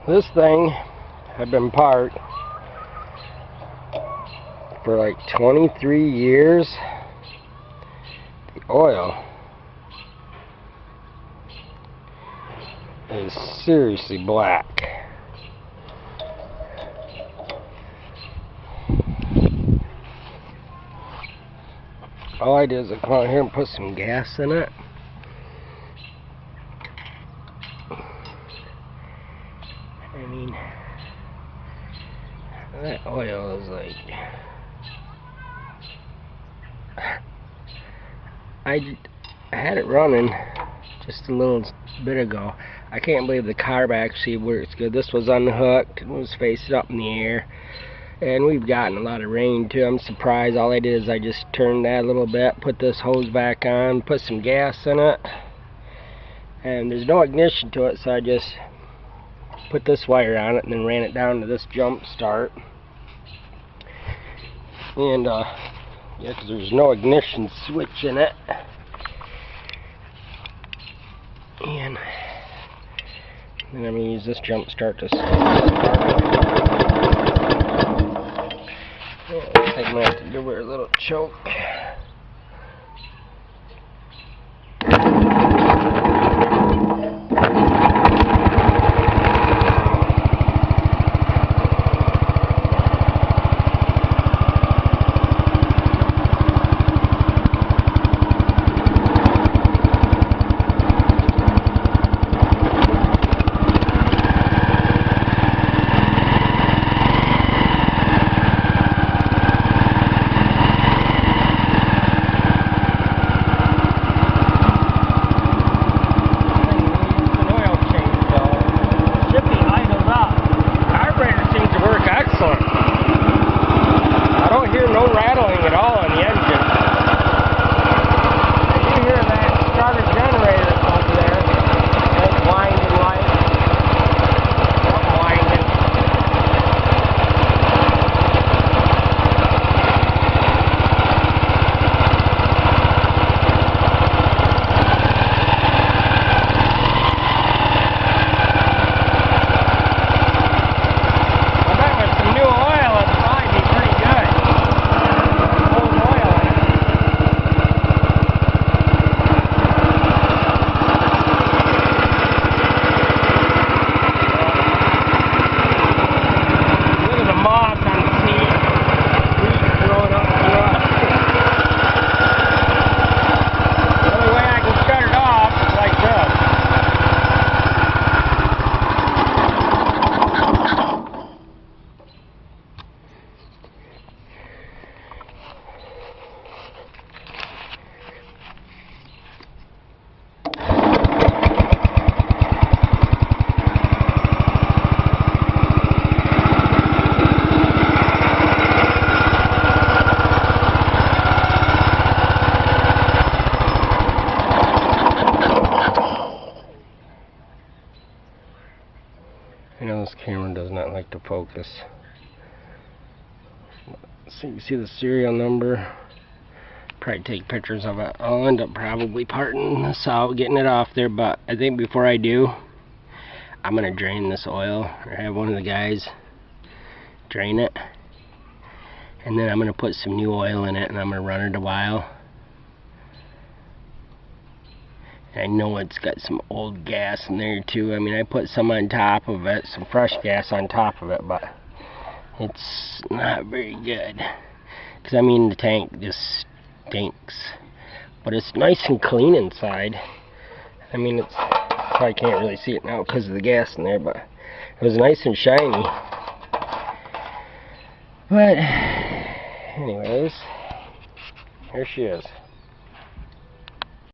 This thing had been parked for like 23 years. The oil is seriously black. All I did is I come out here and put some gas in it. I mean, that oil is like... I had it running just a little bit ago. I can't believe the carb actually works good. This was unhooked and was facing up in the air. And we've gotten a lot of rain too. I'm surprised. All I did is I just turned that a little bit, put this hose back on, put some gas in it. And there's no ignition to it, so I just put this wire on it and then ran it down to this jump start. And yeah, because there's no ignition switch in it. And then I'm going to use this jump start to start it. Looks like I'm going to have to give her a little choke. I know this camera does not like to focus. So you can see the serial number. Probably take pictures of it. I'll end up probably parting this out, getting it off there, but I think before I do, I'm going to drain this oil, or have one of the guys drain it. And then I'm going to put some new oil in it, and I'm going to run it a while. I know it's got some old gas in there too. I mean, I put some on top of it, some fresh gas on top of it, but it's not very good. Because I mean, the tank just stinks. But it's nice and clean inside. I mean, it's probably can't really see it now because of the gas in there, but it was nice and shiny. But anyways, here she is.